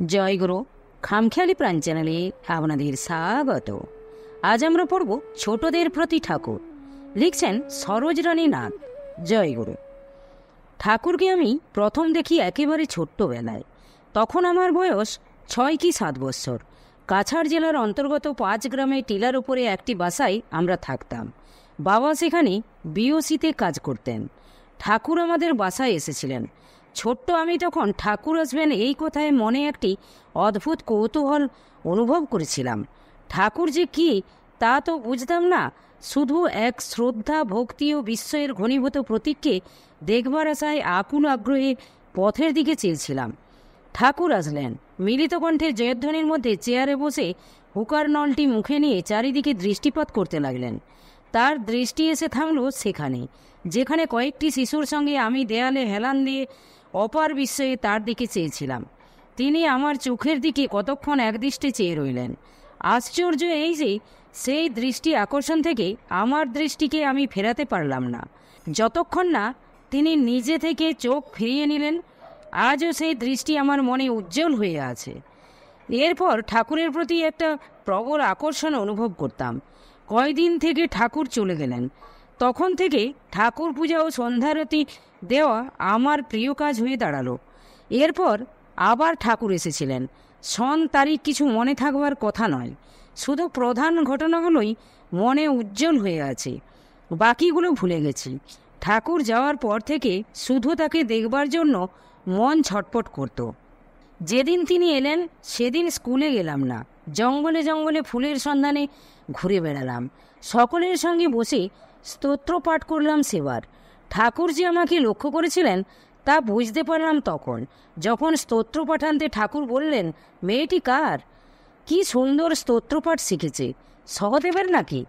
জয়গুরু খামখেয়ালি প্রাণ চ্যানেলে আপনাদের স্বাগত। আজ আমরা পড়ব ছোটদের প্রতি ঠাকুর। লিখছেন সরোজ রানী নাথ। জয়গুরু। ঠাকুরকে আমি প্রথম দেখি একেবারে ছোট্টবেলায়। তখন আমার বয়স 6 কি 7 বৎসর। কাছাড় জেলার অন্তর্গত 5 গ্রামে টিলার উপরে একটি বাসায় আমরা থাকতাম। বাবা সেখানে বিওসিতে কাজ করতেন। ঠাকুর আমাদের বাসায় এসেছিলেন। ছোট্ট আমি তখন ঠাকুর আসবেন এই কথায় মনে একটি অদ্ভুত কৌতূহল অনুভব করেছিলাম। ঠাকুর যে কি তা তো বুঝতাম না, শুধু এক শ্রদ্ধা, ভক্তি ও বিস্ময়ের ঘনীভূত প্রতীককে দেখবার আশায় আকুল আগ্রহে পথের দিকে চেয়েছিলাম। ঠাকুর আসলেন। মিলিত কণ্ঠের জয়ধ্বনির মধ্যে চেয়ারে বসে হুকার নলটি মুখে নিয়ে চারিদিকে দৃষ্টিপাত করতে লাগলেন। তার দৃষ্টি এসে থামল সেখানে, যেখানে কয়েকটি শিশুর সঙ্গে আমি দেয়ালে হেলান দিয়ে অপার বিস্ময়ে তার দিকে চেয়েছিলাম। তিনি আমার চোখের দিকে কতক্ষণ একদৃষ্টে চেয়ে রইলেন। আশ্চর্য এই যে সেই দৃষ্টি আকর্ষণ থেকে আমার দৃষ্টিকে আমি ফেরাতে পারলাম না, যতক্ষণ না তিনি নিজে থেকে চোখ ফিরিয়ে নিলেন। আজও সেই দৃষ্টি আমার মনে উজ্জ্বল হয়ে আছে। এরপর ঠাকুরের প্রতি একটা প্রবল আকর্ষণ অনুভব করতাম। কয়দিন থেকে ঠাকুর চলে গেলেন, তখন থেকে ঠাকুর পূজা ও সন্ধ্যারতি দেওয়া আমার প্রিয় কাজ হয়ে দাঁড়ালো। এরপর আবার ঠাকুর এসেছিলেন। সন তারিখ কিছু মনে থাকবার কথা নয়, শুধু প্রধান ঘটনাগুলোই মনে উজ্জ্বল হয়ে আছে, বাকিগুলো ভুলে গেছি। ঠাকুর যাওয়ার পর থেকে শুধু তাকে দেখবার জন্য মন ছটপট করত। যেদিন তিনি এলেন সেদিন স্কুলে গেলাম না, জঙ্গলে জঙ্গলে ফুলের সন্ধানে ঘুরে বেড়ালাম। সকলের সঙ্গে বসে স্তোত্র পাঠ করলাম সেবার। ঠাকুর যে আমাকে লক্ষ্য করেছিলেন তা বুঝতে পারলাম তখন, যখন স্তোত্র পাঠান্তে ঠাকুর বললেন, মেয়েটি কার? কি সুন্দর স্তোত্রপাঠ শিখেছে, সহদেবের নাকি?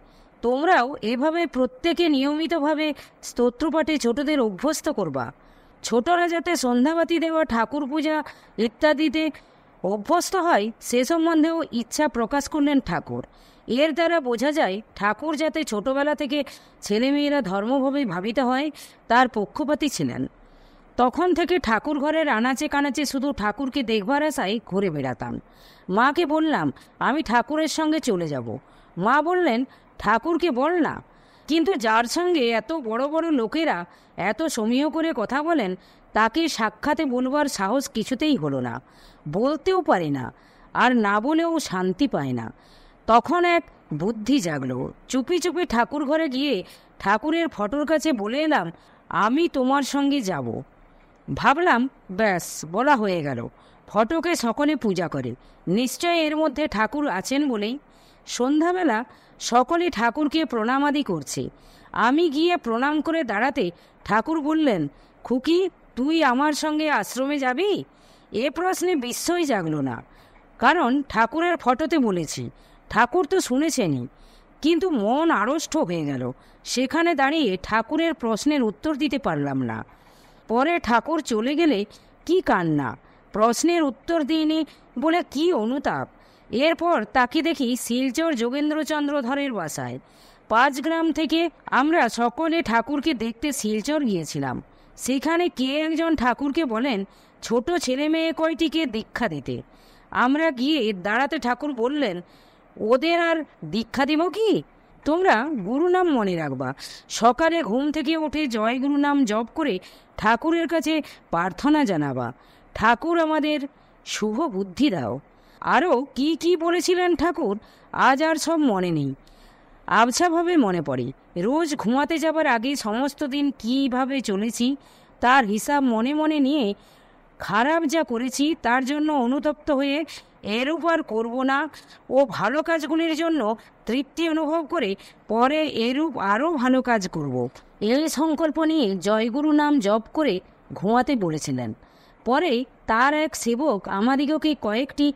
তোমরাও এভাবে প্রত্যেকে নিয়মিতভাবে স্তোত্রপাঠে ছোটদের অভ্যস্ত করবা। ছোটরা যাতে সন্ধ্যাবাতি দেওয়া, ঠাকুর পূজা ইত্যাদিতে অভ্যস্ত হয় সে সম্বন্ধেও ইচ্ছা প্রকাশ করলেন ঠাকুর। এর দ্বারা বোঝা যায় ঠাকুর যাতে ছোটবেলা থেকে ছেলেমেয়েরা ধর্মভাবে ভাবিত হয় তার পক্ষপাতী ছিলেন। তখন থেকে ঠাকুর ঘরের আনাচে কানাচে শুধু ঠাকুরকে দেখবার আশায় ঘুরে বেড়াতাম। মাকে বললাম আমি ঠাকুরের সঙ্গে চলে যাব। মা বললেন, ঠাকুরকে বল না। কিন্তু যার সঙ্গে এত বড় বড় লোকেরা এত সমীহ করে কথা বলেন তাকে সাক্ষাতে বলবার সাহস কিছুতেই হলো না, বলতেও পারি না, আর না বলেও শান্তি পায় না। তখন এক বুদ্ধি জাগলো। চুপি চুপি ঠাকুর ঘরে গিয়ে ঠাকুরের ফটোর কাছে বলে এলাম, আমি তোমার সঙ্গে যাব। ভাবলাম ব্যাস, বলা হয়ে গেল। ফটোকে সকলে পূজা করে, নিশ্চয় এর মধ্যে ঠাকুর আছেন বলেই। সন্ধ্যাবেলা সকলে ঠাকুরকে প্রণামাদি করছে। আমি গিয়ে প্রণাম করে দাঁড়াতে ঠাকুর বললেন, খুকি তুই আমার সঙ্গে আশ্রমে যাবি? এ প্রশ্নে বিস্ময় জাগলো না, কারণ ঠাকুরের ফটোতে বলেছি। ঠাকুর তো শুনেছেনই, কিন্তু মন আড়ষ্ট হয়ে গেল। সেখানে দাঁড়িয়ে ঠাকুরের প্রশ্নের উত্তর দিতে পারলাম না। পরে ঠাকুর চলে গেলে কি কান্না, প্রশ্নের উত্তর দিইনি বলে কি অনুতাপ। এরপর তাকে দেখি শিলচর যোগেন্দ্রচন্দ্র ধরের বাসায়। 5 গ্রাম থেকে আমরা সকলে ঠাকুরকে দেখতে শিলচর গিয়েছিলাম। সেখানে কে একজন ঠাকুরকে বলেন ছোট ছেলে মেয়ে কয়টিকে দীক্ষা দিতে। আমরা গিয়ে দাঁড়াতে ঠাকুর বললেন, ওদের আর দীক্ষা দিব কি? তোমরা গুরু নাম মনে রাখবা। সকালে ঘুম থেকে উঠে জয় গুরু নাম জপ করে ঠাকুরের কাছে প্রার্থনা জানাবা, ঠাকুর আমাদের শুভ বুদ্ধি দাও। আরও কি কি বলেছিলেন ঠাকুর আজ আর সব মনে নেই, আবছাভাবে মনে পড়ে। রোজ ঘুমাতে যাবার আগে সমস্ত দিন কীভাবে চলেছি তার হিসাব মনে মনে নিয়ে খারাপ যা করেছি তার জন্য অনুতপ্ত হয়ে এরূপ আর করব না ও ভালো কাজগুলির জন্য তৃপ্তি অনুভব করে পরে এরূপ আরও ভালো কাজ করব, এই সংকল্প নিয়ে জয়গুরু নাম জপ করে ঘুমাতে বলেছিলেন। পরে তার এক সেবক আমাদিগকে কয়েকটি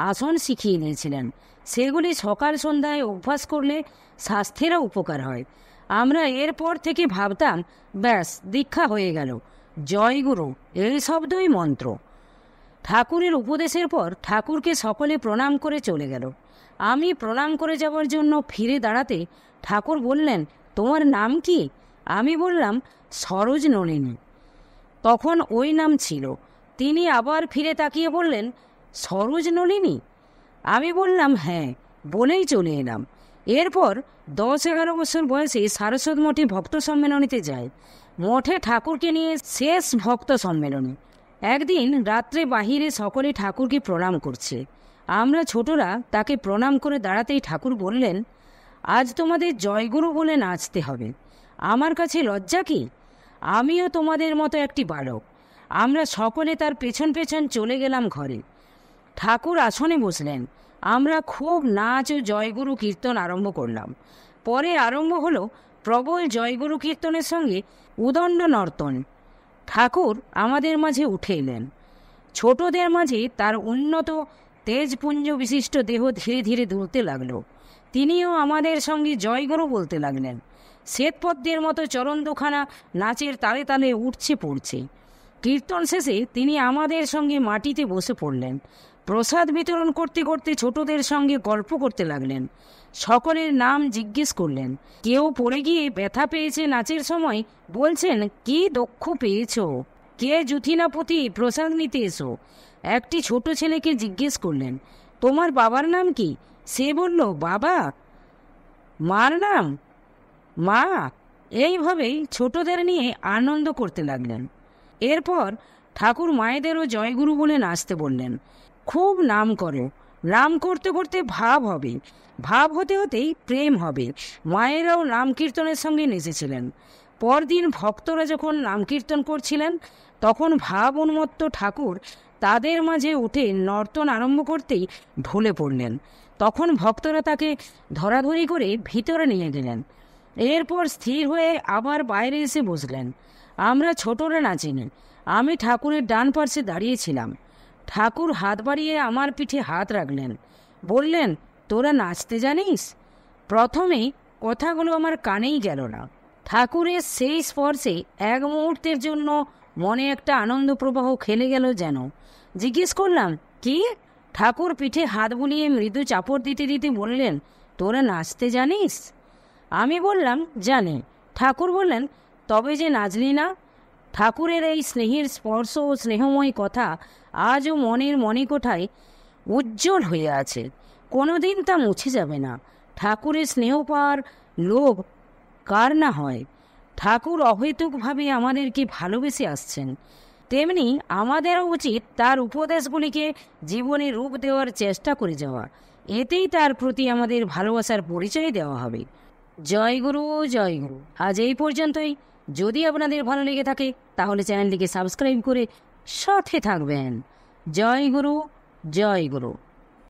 আসন শিখিয়ে দিয়েছিলেন। সেগুলি সকাল সন্ধ্যায় অভ্যাস করলে স্বাস্থ্যেরও উপকার হয়। আমরা এরপর থেকে ভাবতাম ব্যাস দীক্ষা হয়ে গেল, জয়গুরু এই শব্দই মন্ত্র। ঠাকুরের উপদেশের পর ঠাকুরকে সকলে প্রণাম করে চলে গেল। আমি প্রণাম করে যাওয়ার জন্য ফিরে দাঁড়াতে ঠাকুর বললেন, তোমার নাম কি? আমি বললাম সরোজ নলিনী। তখন ওই নাম ছিল। তিনি আবার ফিরে তাকিয়ে বললেন, সরোজ নলিনী? আমি বললাম হ্যাঁ, বলেই চলে এলাম। এরপর 10-11 বছর বয়সে সারস্বত মঠে ভক্ত সম্মেলনীতে যায়। মঠে ঠাকুরকে নিয়ে শেষ ভক্ত সম্মেলনী। একদিন রাত্রে বাহিরে সকলে ঠাকুরকে প্রণাম করছে। আমরা ছোটরা তাকে প্রণাম করে দাঁড়াতেই ঠাকুর বললেন, আজ তোমাদের জয়গুরু বলে নাচতে হবে। আমার কাছে লজ্জা কি? আমিও তোমাদের মতো একটি বালক। আমরা সকলে তার পেছন পেছন চলে গেলাম ঘরে। ঠাকুর আসনে বসলেন। আমরা খুব নাচ ও জয়গুরু কীর্তন আরম্ভ করলাম। পরে আরম্ভ হলো প্রবল জয়গুরু কীর্তনের সঙ্গে উদণ্ড নর্তন। ঠাকুর আমাদের মাঝে উঠে এলেন। ছোটদের মাঝে তার উন্নত তেজপুঞ্জ বিশিষ্ট দেহ ধীরে ধীরে দুলতে লাগলো। তিনিও আমাদের সঙ্গে জয়গুরু বলতে লাগলেন। শ্বেতপদ্মের মতো চরণ দুখানা নাচের তালে তালে উঠছে পড়ছে। কীর্তন শেষে তিনি আমাদের সঙ্গে মাটিতে বসে পড়লেন। প্রসাদ বিতরণ করতে করতে ছোটদের সঙ্গে গল্প করতে লাগলেন। সকলের নাম জিজ্ঞেস করলেন। কেউ পড়ে গিয়ে ব্যথা পেয়েছে নাচের সময়, বলছেন কি দক্ষ পেয়েছ, কে যুথিনাপতি প্রসাদ নিতে এসো। একটি ছোট ছেলেকে জিজ্ঞেস করলেন, তোমার বাবার নাম কি? সে বলল, বাবা। মার নাম? মা। এইভাবেই ছোটদের নিয়ে আনন্দ করতে লাগলেন। এরপর ঠাকুর মায়েদেরও জয়গুরু বলে নাচতে বললেন। খুব নাম করো, নাম করতে করতে ভাব হবে, ভাব হতে হতেই প্রেম হবে। মায়েরাও নাম কীর্তনের সঙ্গে নেচেছিলেন। পরদিন ভক্তরা যখন নাম কীর্তন করছিলেন, তখন ভাব উন্মত্ত ঠাকুর তাদের মাঝে উঠে নর্তন আরম্ভ করতেই ঢলে পড়লেন। তখন ভক্তরা তাকে ধরাধরি করে ভিতরে নিয়ে গেলেন। এরপর স্থির হয়ে আবার বাইরে এসে বসলেন। আমরা ছোটরা নাচিনি। আমি ঠাকুরের ডান পার্শ্বে দাঁড়িয়েছিলাম। ঠাকুর হাত বাড়িয়ে আমার পিঠে হাত রাখলেন। বললেন, তোরা নাচতে জানিস? প্রথমে কথাগুলো আমার কানেই গেল না। ঠাকুরের সেই স্পর্শে এক মুহূর্তের জন্য মনে একটা আনন্দ প্রবাহ খেলে গেল যেন। জিজ্ঞেস করলাম, কি? ঠাকুর পিঠে হাত বুলিয়ে মৃদু চাপড় দিতে দিতে বললেন, তোরা নাচতে জানিস? আমি বললাম, জানি। ঠাকুর বললেন, তবে যে নাচলি না? ঠাকুরের এই স্নেহের স্পর্শ ও স্নেহময় কথা আজও মনের মণিকোঠায় উজ্জ্বল হয়ে আছে। কোনোদিন তা মুছে যাবে না। ঠাকুরের স্নেহ পাওয়ার লোভ কার না হয়? ঠাকুর অহেতুকভাবে আমাদেরকে ভালোবেসে আসছেন। তেমনি আমাদেরও উচিত তার উপদেশগুলিকে জীবনে রূপ দেওয়ার চেষ্টা করে যাওয়া। এতেই তার প্রতি আমাদের ভালোবাসার পরিচয় দেওয়া হবে। জয় গুরু, জয় গুরু। আজ এই পর্যন্তই। যদি আপনাদের ভালো লেগে থাকে তাহলে চ্যানেলটিকে সাবস্ক্রাইব করে সাথে থাকবেন। জয় গুরু, জয় গুরু।